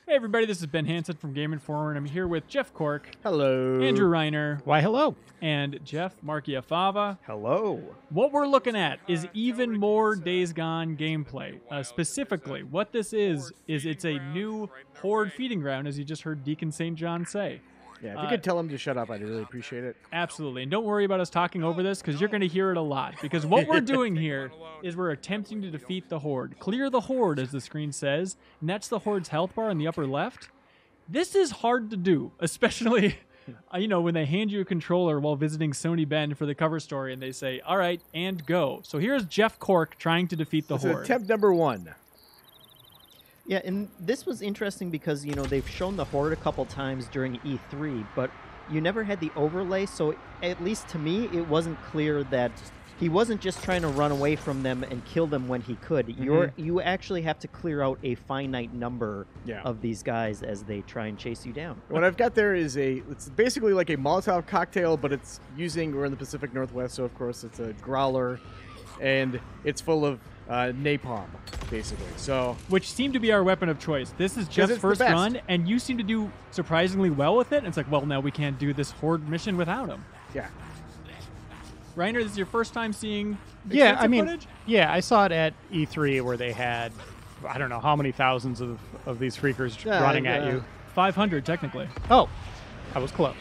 Hey everybody, this is Ben Hansen from Game Informer, and I'm here with Jeff Cork, Hello. Andrew Reiner, Why, hello. and Jeff Marchiafava. Hello. What we're looking at is even more Days Gone gameplay. Specifically, what this is it's a new Horde feeding ground, as you just heard Deacon St. John say. Yeah, if you could tell him to shut up, I'd really appreciate it. Absolutely. And don't worry about us talking over this, because you're going to hear it a lot. Because what we're doing here is we're attempting to defeat the Horde. Clear the Horde, as the screen says. And that's the Horde's health bar in the upper left. This is hard to do, especially, when they hand you a controller while visiting Sony Bend for the cover story, and they say, all right, and go. So here's Jeff Cork trying to defeat the Horde. Attempt number 1. Yeah, and this was interesting because, they've shown the Horde a couple times during E3, but you never had the overlay, so at least to me, it wasn't clear that he wasn't just trying to run away from them and kill them when he could. You actually have to clear out a finite number of these guys as they try and chase you down. What I've got there is it's basically like a Molotov cocktail, but it's we're in the Pacific Northwest, so of course it's a growler, and it's full of napalm, basically. So, which seemed to be our weapon of choice. This is Jeff's first run, and you seem to do surprisingly well with it. And it's like, well, now we can't do this Horde mission without him. Yeah. Reiner, this is your first time seeing footage? Yeah, I saw it at E3 where they had, I don't know how many thousands of these freakers running at you. 500, technically. Oh, I was close.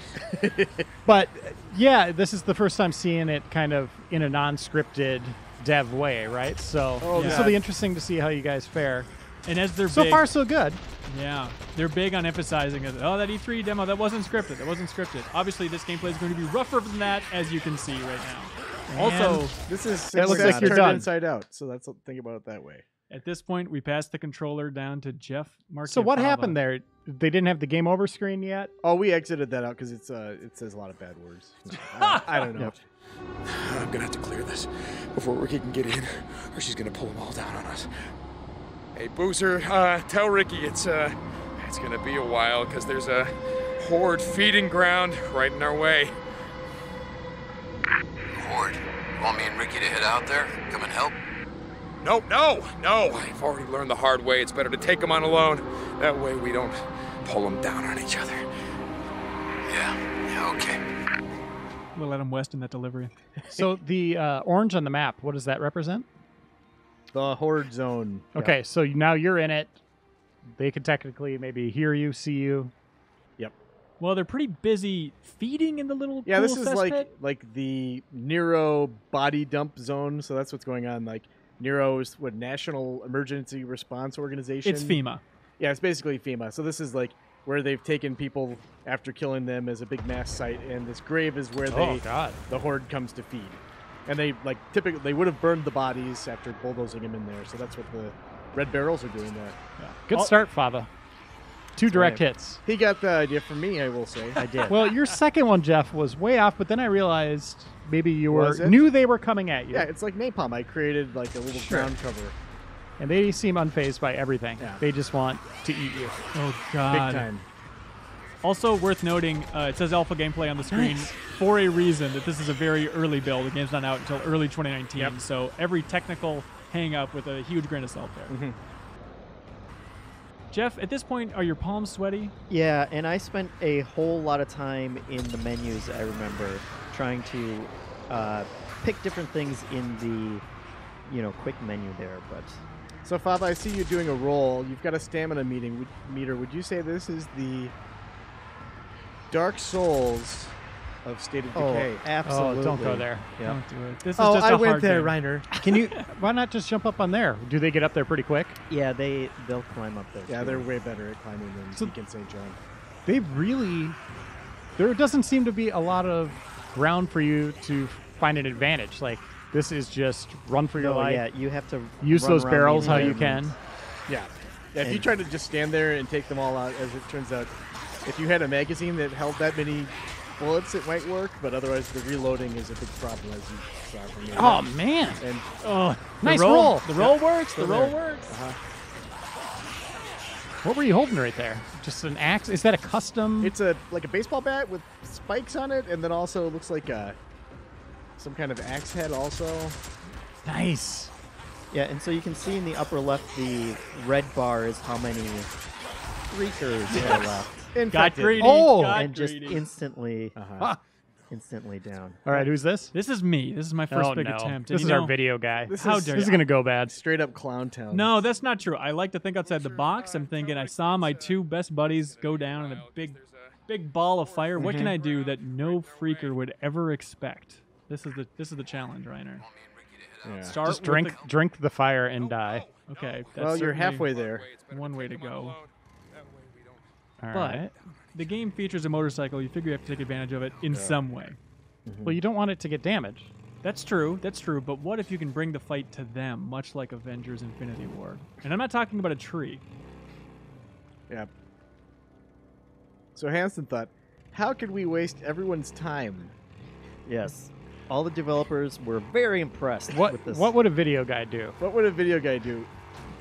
But, yeah, this is the first time seeing it kind of in a non-scripted dev way, right? So this will be interesting to see how you guys fare. And as they're so far, so good. Yeah, they're big on emphasizing that. Oh, that E3 demo, that wasn't scripted. That wasn't scripted. Obviously, this gameplay is going to be rougher than that, as you can see right now. Also, this is it looks like you're done inside out. So that's think about it that way. At this point, we passed the controller down to Jeff Marchiafava. So what happened there? They didn't have the game over screen yet? Oh, we exited that out because it says a lot of bad words. I don't know. I'm gonna have to clear this before Ricky can get in, or she's gonna pull them all down on us. Hey, Boozer, tell Ricky it's gonna be a while because there's a Horde feeding ground right in our way. Horde? You want me and Ricky to head out there? Come and help? No. I've already learned the hard way. It's better to take them on alone. That way we don't pull them down on each other. Yeah, okay. We'll let him West in that delivery. So the orange on the map, what does that represent? The Horde zone. Okay, so now you're in it. They could technically maybe hear you, see you. Yep. Well, they're pretty busy feeding in the little Yeah, cool this is like the Nero body dump zone. So that's what's going on. Like Nero is National Emergency Response Organization. It's FEMA. Yeah, it's basically FEMA. So this is like where they've taken people after killing them as a big mass site, and this grave is where the Horde comes to feed. And they typically they would have burned the bodies after bulldozing them in there. So that's what the red barrels are doing there. Yeah. Good start, Fava. 2 direct hits. He got the idea from me, I will say. I did. Well, your second one, Jeff, was way off, but then I realized maybe you knew they were coming at you. Yeah, it's like napalm. I created like a little ground cover. And they seem unfazed by everything. Yeah. They just want to eat you. Oh, God. Big time. Also worth noting, it says alpha gameplay on the screen for a reason, that this is a very early build. The game's not out until early 2019, so every technical hang-up with a huge grain of salt there. Mm-hmm. Jeff, at this point, are your palms sweaty? Yeah, and I spent a whole lot of time in the menus, I remember, trying to pick different things in the, quick menu there, but... So, Fava, I see you doing a roll. You've got a stamina meter. Would you say this is the Dark Souls of State of Decay? Absolutely. Oh, don't go there. Yeah. Don't do it. This is just a hard game. Reiner. Can you? Why not just jump up on there? Do they get up there pretty quick? Yeah, they'll climb up there. Yeah, too. they're way better at climbing than Deacon St. John. They really. There doesn't seem to be a lot of ground for you to find an advantage. Like, this is just run for your life. Yeah, you have to use run those around barrels the how you environment. can. Yeah. If you try to just stand there and take them all out, as it turns out, if you had a magazine that held that many bullets, it might work, but otherwise the reloading is a big problem, as you saw from me. Oh, man. And Nice roll. The roll works. The roll works. What were you holding right there? Just an axe? Is that a custom? it's like a baseball bat with spikes on it, and then also it looks like some kind of axe head also. Nice. Yeah, and so you can see in the upper left, the red bar is how many freakers that are left. Got greedy. Oh! Got And just greedy. instantly down. All right, who's this? This is me. This is my first Oh, big no. attempt. This And is you our know- video guy. How dare This is you. going to go bad. Straight up Clown Town. No, that's not true. I like to think outside the box. I'm thinking I saw my two best buddies go down in a big ball of fire. What can I do that no freaker would ever expect? This is the challenge, Reiner. Yeah. Start Just with drink the fire and die. Okay. That's Well, you're certainly halfway there. One way to go. All But right. the game features a motorcycle. You figure you have to take advantage of it in some way. Well, you don't want it to get damaged. That's true. That's true. But what if you can bring the fight to them, much like Avengers Infinity War? And I'm not talking about a tree. Yeah. So Hanson thought, how could we waste everyone's time? Yes. All the developers were very impressed with this. What would a video guy do? What would a video guy do?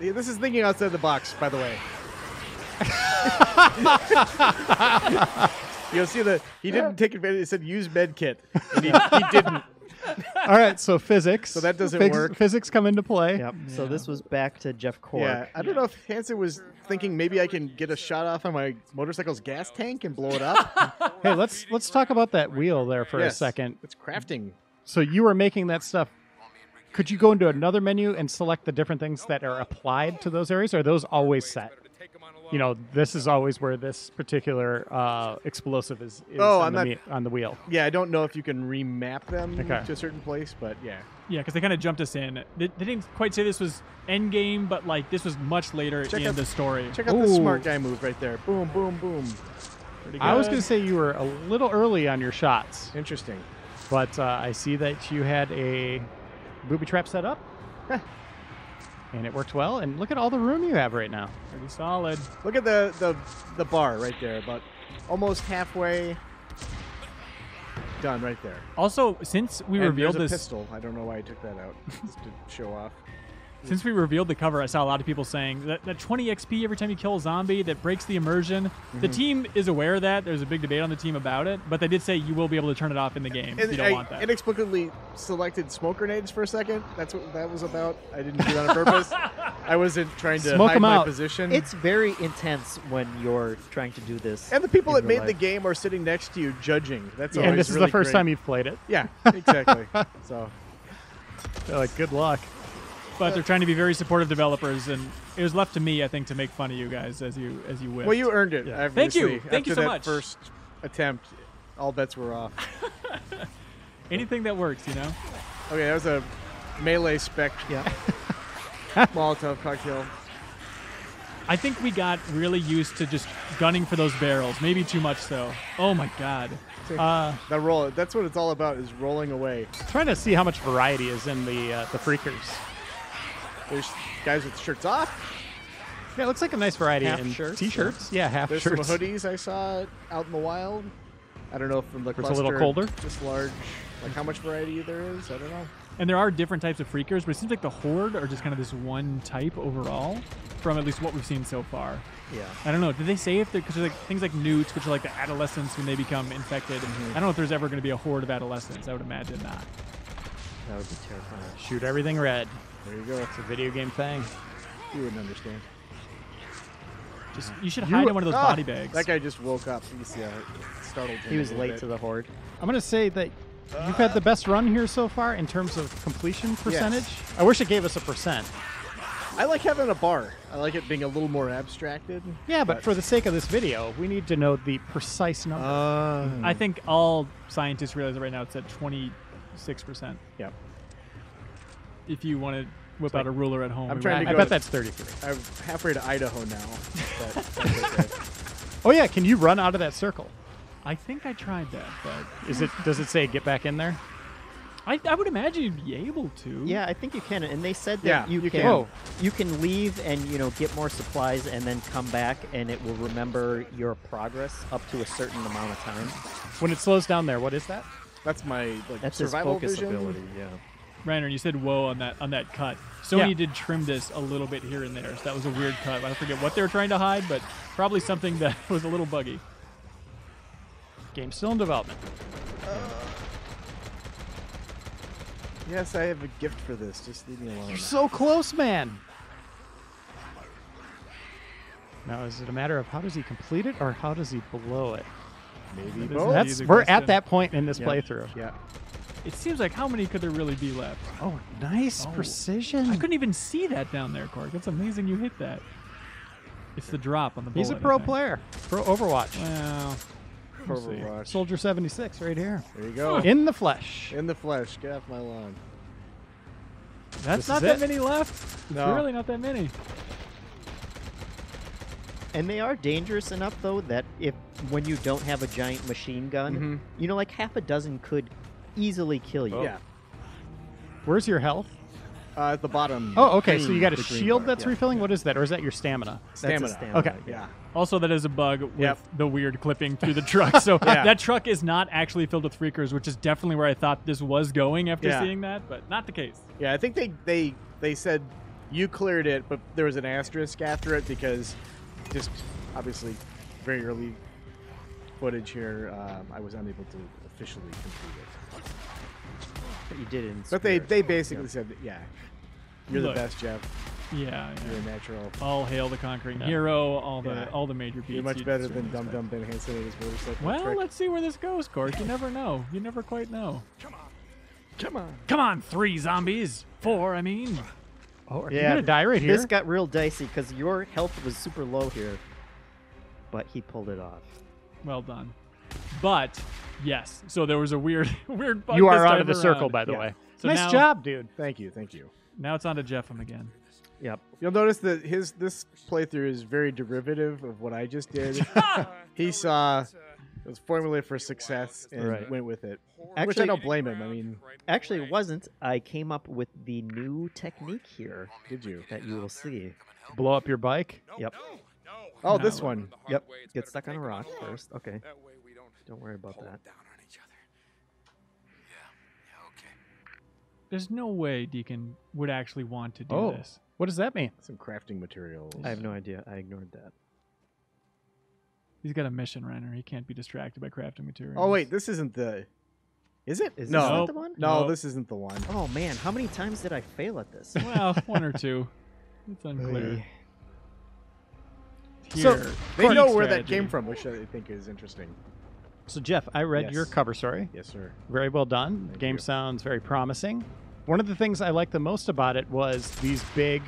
This is thinking outside the box, by the way. You'll see that he didn't take advantage. It said use med kit, and he didn't. All right, so physics. So that doesn't work. Physics come into play. Yep. So this was back to Jeff Korg. Yeah, I don't know if Hanson was thinking maybe I can get a shot off on my motorcycle's gas tank and blow it up. Hey, let's talk about that wheel there for a Yes, second. It's crafting. So you were making that stuff. Could you go into another menu and select the different things that are applied to those areas? Or are those always set? You know, this is always where this particular explosive is on the wheel. Yeah, I don't know if you can remap them Okay. to a certain place, but yeah. Yeah, because they kind of jumped us in. They didn't quite say this was end game, but like this was much later in the story. Check out the Ooh. smart guy move right there. Boom, boom, boom. Pretty I was good. going to say you were a little early on your shots, Interesting. but I see that you had a booby trap set up. And it worked well. And look at all the room you have right now. Pretty solid. Look at the bar right there, about almost halfway done right there. Also, since we And revealed there's a this, pistol. I don't know why I took that out just to show off. since we revealed the cover, I saw a lot of people saying that 20 XP every time you kill a zombie, that breaks the immersion. The team is aware of that. There's a big debate on the team about it, but they did say you will be able to turn it off in the game if you don't want that. Inexplicably selected smoke grenades for a second. That's what that was about. I didn't do that on purpose. I wasn't trying to Smoke hide 'em my out. position. It's very intense when you're trying to do this. And the people in that real made the life. game are sitting next to you judging. That's always And this is really the first great. time you've played it. Yeah, exactly. So They're like, good luck. But they're trying to be very supportive developers, and it was left to me, I think, to make fun of you guys as you whipped. well, you earned it. Yeah. Thank you. Obviously. Thank you After so that much. first attempt, all bets were off. Anything that works, you know. Okay, that was a melee spec. Yeah. Molotov cocktail. I think we got really used to just gunning for those barrels, maybe too much so. Oh my god. That roll. That's what it's all about. Is rolling away. Trying to see how much variety is in the freakers. There's guys with shirts off. Yeah, it looks like a nice variety Half in shirts, t-shirts. Yeah, half There's shirts. some hoodies I saw out in the wild. I don't know if from the It's a cluster, little colder? just large. Like how much variety there is, I don't know. And there are different types of freakers, but it seems like the Horde are just kind of this one type overall, from at least what we've seen so far. Yeah. I don't know. Did they say if they're because like things like newts, which are like the adolescents when they become infected? I don't know if there's ever going to be a horde of adolescents. I would imagine not. That would be terrifying. Shoot everything red. There you go. It's a video game thing. You wouldn't understand. Just you should hide in one of those body bags. That guy just woke up. You see how it startled him. He was a little late bit. to the horde. I'm going to say that you've had the best run here so far in terms of completion percentage. I wish it gave us a percent. I like having a bar. I like it being a little more abstracted. Yeah, but for the sake of this video, we need to know the precise number. I think all scientists realize that right now it's at 26%. Yeah. If you want to whip out a ruler at home, I'm we trying would- to I go- bet that's 33. I'm halfway to Idaho now. But that's okay. Oh yeah, can you run out of that circle? I think I tried that, but Does it say get back in there? I would imagine you'd be able to. Yeah, I think you can. And they said that Yeah, you you can. can. Whoa. You can leave and get more supplies and then come back and it will remember your progress up to a certain amount of time. When it slows down there, what is that? That's my That's his survival focus vision. ability. Yeah. Reiner, you said whoa on that cut. Sony Yeah. did trim this a little bit here and there, so that was a weird cut. I forget what they were trying to hide, but probably something that was a little buggy. Game's still in development. Yes, I have a gift for this. Just leave me alone. You're so close, man. Now, is it a matter of how does he complete it or how does he blow it? Maybe That both. is- We're question. at that point in this Yep. playthrough. Yeah. It seems like how many could there really be left? Oh, nice Oh. precision. I couldn't even see that down there, Cork. That's amazing you hit that. It's the drop on the bullet. He's a I pro think. player. Pro Overwatch. Well, we'll see. Overwatch. Soldier 76 right here. There you go. In the flesh. In the flesh. Get off my lawn. That's This not is that it? many left. It's No. really not that many. And they are dangerous enough, though, that if when you don't have a giant machine gun, Mhm. you know, like half a dozen could easily kill you. Yeah. Where's your health? At the bottom. Oh, okay. So green- you got a the green shield bar, that's yeah. refilling? What is that? Or is that your stamina? That's Stamina. a stamina. Okay. Yeah. Also, that is a bug with Yep. the weird clipping through the truck. So Yeah. that truck is not actually filled with freakers, which is definitely where I thought this was going after Yeah. seeing that, but not the case. Yeah, I think they said you cleared it, but there was an asterisk after it because just obviously very early footage here, I was unable to officially complete it. But you did it in But they spirit. basically said, yeah, you're Look. the best, Jeff. Yeah. You're a natural. All hail the conquering Yeah. hero. Yeah. All the major beats. You're much you'd better certainly than Dum expect. Dum Ben Hansen and his motorcycle Well, trick. let's see where this goes, Cork. You never know. You never quite know. Come on. Come on, 3 zombies. 4, I mean. Oh, are you Yeah, going to die right here? This got real dicey because your health was super low here, but he pulled it off. Well done. But yes, so there was a weird bug. You this are out time of the circle, around. by the Yeah. way. So Nice now- job, dude. Thank you. Thank you. Now it's on to Jeffem again. Yep. You'll notice that this playthrough is very derivative of what I just did. He saw it was formulated for success and Right. went with it. Which Actually- I don't blame him. I mean, Actually, it wasn't. I came up with the new technique here did you? that you will see. Blow up your bike. Yep. Oh, this one. Yep. Get stuck on a rock first. Okay. That way we Don't worry about that. down on each other. Yeah, okay. There's no way Deacon would actually want to do Oh, this. what does that mean? Some crafting materials. I have no idea. I ignored that. He's got a mission runner. He can't be distracted by crafting materials. Oh wait, this isn't the. Is it? Is this no. not the one? No, Nope. this isn't the one. Oh man, how many times did I fail at this? Well, 1 or 2. It's unclear. Oy. Here, They Cork know where that strategy. came from, which I think is interesting. So, Jeff, I read your Yes. cover story. Yes, sir. Very well done. Thank Game you. sounds very promising. One of the things I liked the most about it was these big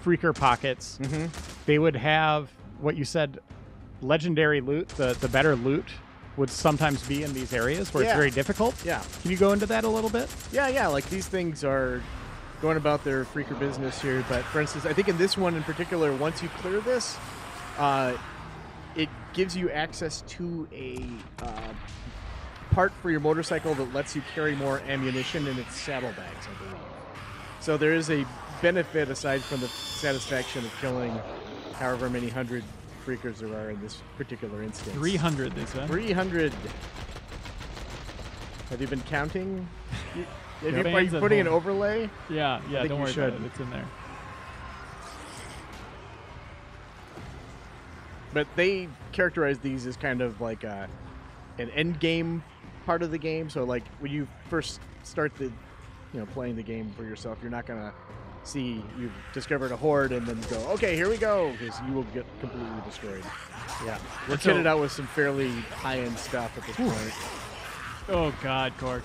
freaker pockets. Mm-hmm. They would have what you said, legendary loot. The better loot would sometimes be in these areas where it's Yeah. very difficult. Yeah. Can you go into that a little bit? Yeah. Like these things are going about their freaker business here. But for instance, I think in this one in particular, once you clear this, it gives you access to a part for your motorcycle that lets you carry more ammunition in its saddlebags, I believe. So there is a benefit aside from the satisfaction of killing however many hundred freakers there are in this particular instance. 300, they said. 300. Have you been counting? Are you Fans at putting an home. overlay? Yeah, think don't you worry should. about it. It's in there. But they characterize these as kind of like an end game part of the game. So like when you first start playing the game for yourself, you're not gonna see you've discovered a horde and then go, okay, here we go, because you will get completely destroyed. Yeah, we're So- kitted out with some fairly high-end stuff at this point. Oh, God, Cork.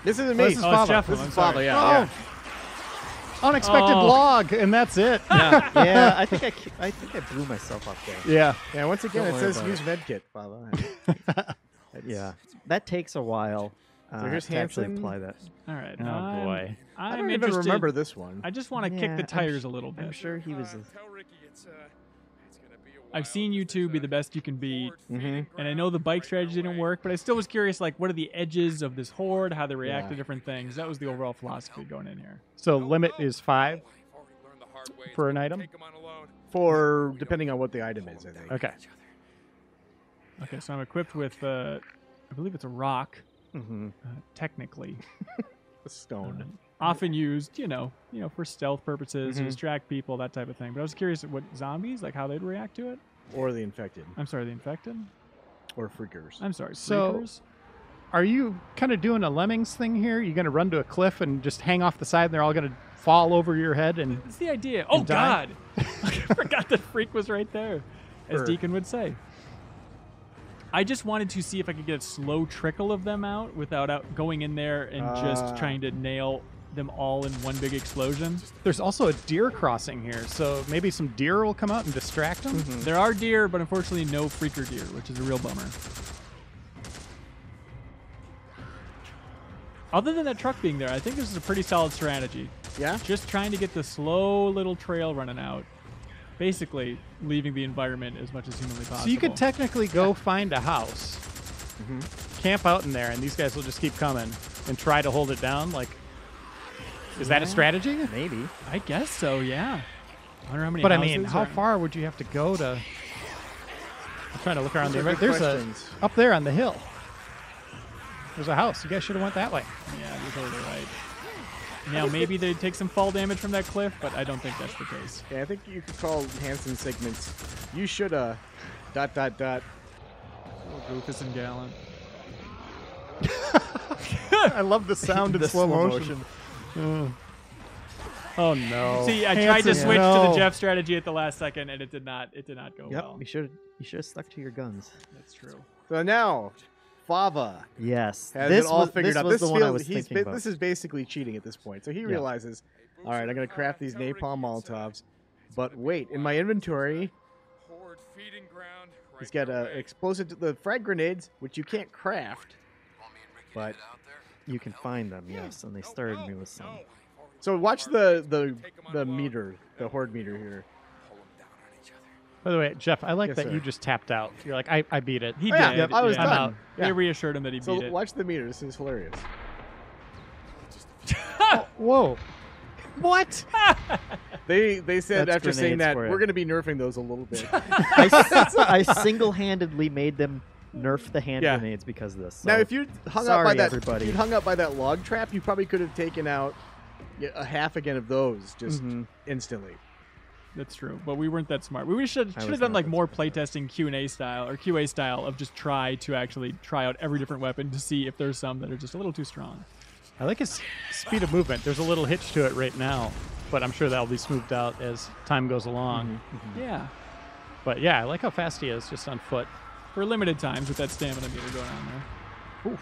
This isn't me. This is Oh, it's Fava. Jeff. This I'm is sorry. Fava, yeah. Unexpected Oh. log, and that's it. Yeah, I think I blew myself up there. Yeah. Yeah, once again, Don't it worry says about use medkit, Fava. Yeah, that takes a while So here's to actually Hansen. apply that. All right. Oh, I'm- boy. I'm I don't even interested. remember this one. I just want to Yeah, kick the I'm tires sh- a little bit. I'm sure he was. Tell Ricky it's gonna be a while. I've seen you two be the best you can be, Mm-hmm. and I know the bike strategy didn't work, but I still was curious, like, what are the edges of this horde, how they react to Yeah. different things. That was the overall philosophy going in here. So limit is 5 I've already learned the hard way. for an item. Take 'em on alone. For depending on what the item is, I think. Okay. Okay, so I'm equipped with, I believe it's a rock, Mm-hmm. technically. A stone. Often used, for stealth purposes, to Mhm. distract people, that type of thing. But I was curious what zombies, like how they'd react to it. Or the infected. I'm sorry, the infected. Or freakers. I'm sorry, So- freakers? Are you kind of doing a Lemmings thing here? You going to run to a cliff and just hang off the side and they're all going to fall over your head? And That's the idea. Oh, die? God. I forgot that freak was right there. as Deacon would say. I just wanted to see if I could get a slow trickle of them out without going in there and just trying to nail them all in one big explosion. There's also a deer crossing here, so maybe some deer will come out and distract them. There are deer, but unfortunately no freaker deer, which is a real bummer. Other than that truck being there, I think this is a pretty solid strategy. Yeah? Just trying to get the slow little trail running out. Basically, leaving the environment as much as humanly possible. So you could technically go find a house, camp out in there, and these guys will just keep coming and try to hold it down. Like, is that a strategy? Maybe. I guess so, yeah. I wonder how many But I houses mean, how are- far would you have to go to... I'm trying to look around Those the are environment. good There's questions. up there on the hill. There's a house. You guys should have went that way. Yeah, you're totally right. Now, maybe they'd take some fall damage from that cliff, but I don't think that's the case. Yeah, I think you could call Hanson segments. You shoulda. ... Oh, Goofus and Gallant. I love the sound in The slow slow motion. Oh no! See, I tried to Hanson, switch to the no. Jeff strategy at the last second, and it did not go Yep. well. You should have stuck to your guns. That's true. So now, Fava Yes. has this it all was, figured this out. was This the one I feels was thinking about. this is basically cheating at this point. So he realizes, all right, I'm going to craft these napalm Molotovs. But wait, in my inventory, Horde feeding ground. he's got explosive the frag grenades, which you can't craft. But You can find them, yes, and they started me with some. so watch the meter, the horde meter here. By the way, Jeff, I like Yes, that sir. you just tapped out. You're like, I beat it. He Oh, yeah, did. yep, I was yeah. done. out. Yeah. They reassured him that he So beat it. watch the meter. This is hilarious. Whoa! What? They said That's after saying grenades that for you. we're going to be nerfing those a little bit. I single-handedly made them nerf the hand Yeah. grenades because of this. So. Now, if you hung up sorry, by that, everybody. if you'd hung up by that log trap, you probably could have taken out a half again of those just instantly. That's true, but we weren't that smart. We should was have done not like that more smart. playtesting Q&A style or QA style of just try out every different weapon to see if there's some that are just a little too strong. I like his speed of movement. There's a little hitch to it right now, but I'm sure that'll be smoothed out as time goes along. Yeah, But yeah, I like how fast he is just on foot. for limited times with that stamina meter going on there.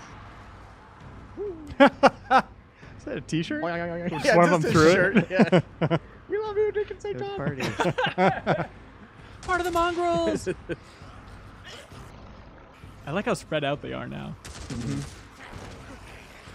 Is that a T-shirt? Yeah, one of just them a threw it. shirt, yeah. We love you, Dick and St. Good John. party. Part of the mongrels. I like how spread out they are now. Sounds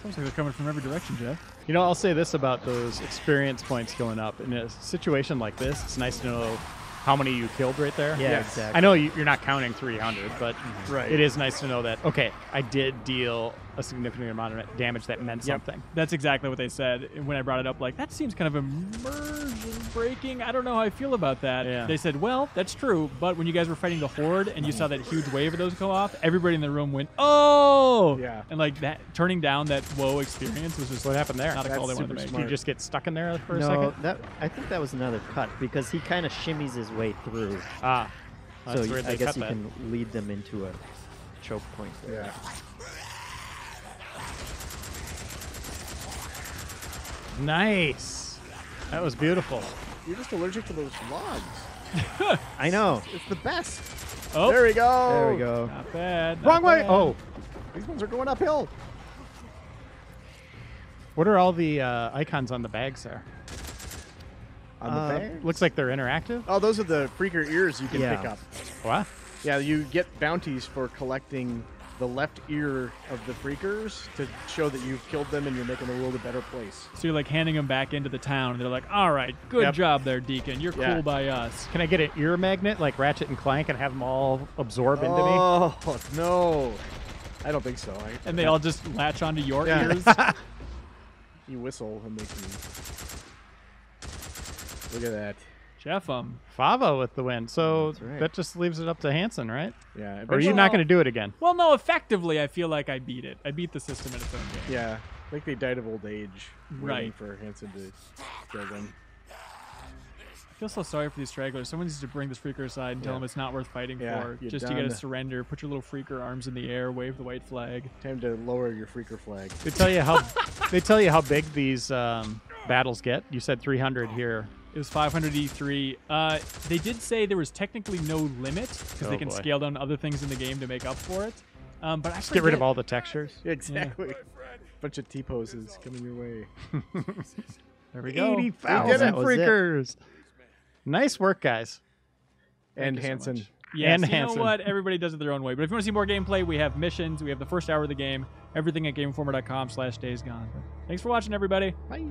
like they're coming from every direction, Jeff. You know, I'll say this about those experience points going up. In a situation like this, it's nice to know how many you killed right there. Yeah, Yes. exactly. I know you're not counting 300, but Right. it is nice to know that, okay, I did deal a significant amount of damage that meant something. That's exactly what they said when I brought it up. Like, that seems kind of immersion breaking. I don't know how I feel about that. Yeah. They said, well, that's true, but when you guys were fighting the Horde and you saw that huge wave of those go off, everybody in the room went, oh! Yeah. And like that, turning down that whoa experience was just What happened there? not a call they That's wanted to super make. smart. Did you just get stuck in there for a No, second? I think that was another cut because he kind of shimmies his way through. Ah, that's So weird I they guess cut you that. can lead them into a choke point there. Yeah. Nice. That was beautiful. You're just allergic to those logs. I know. It's the best. Oh, There we go. There we go. not bad. not Wrong way. bad. Oh, These ones are going uphill. what are all the icons on the bags there? On the bag? Looks like they're interactive. Oh, those are the freaker ears you can Yeah. pick up. What? Yeah, you get bounties for collecting the left ear of the freakers to show that you've killed them and you're making the world a better place. So you're like handing them back into the town, and they're like, all right, good Yep. job there, Deacon. You're Yeah. cool by us. Can I get an ear magnet like Ratchet and Clank and have them all absorb into me? Oh, no. I don't think so. And they all just latch onto your Yeah. ears. You whistle and they can... Look at that. Jeff, Fava with the win. So That's right. that just leaves it up to Hanson, right? Yeah. Or are you not going to do it again? well, no, effectively, I feel like I beat it. I beat the system in its own game. Yeah. I think they died of old age. Waiting Right. for Hanson to kill them. I feel so sorry for these stragglers. Someone needs to bring this freaker aside and tell Yeah. them it's not worth fighting Yeah, for. you're Just to get a done. surrender. Put your little freaker arms in the air, wave the white flag. Time to lower your freaker flag. They tell you how big these battles get. You said 300 here. It was 500 E3. They did say there was technically no limit because they can scale down other things in the game to make up for it. But I Just get rid of all the textures. Exactly. Yeah. Bunch of T-poses coming your way. There we go. 80,000 freakers. Nice work, guys. And Hanson. Yes, and you Hanson. know what? Everybody does it their own way. But if you want to see more gameplay, we have missions. We have the first hour of the game. Everything at GameInformer.com/daysgone. Thanks for watching, everybody. Bye.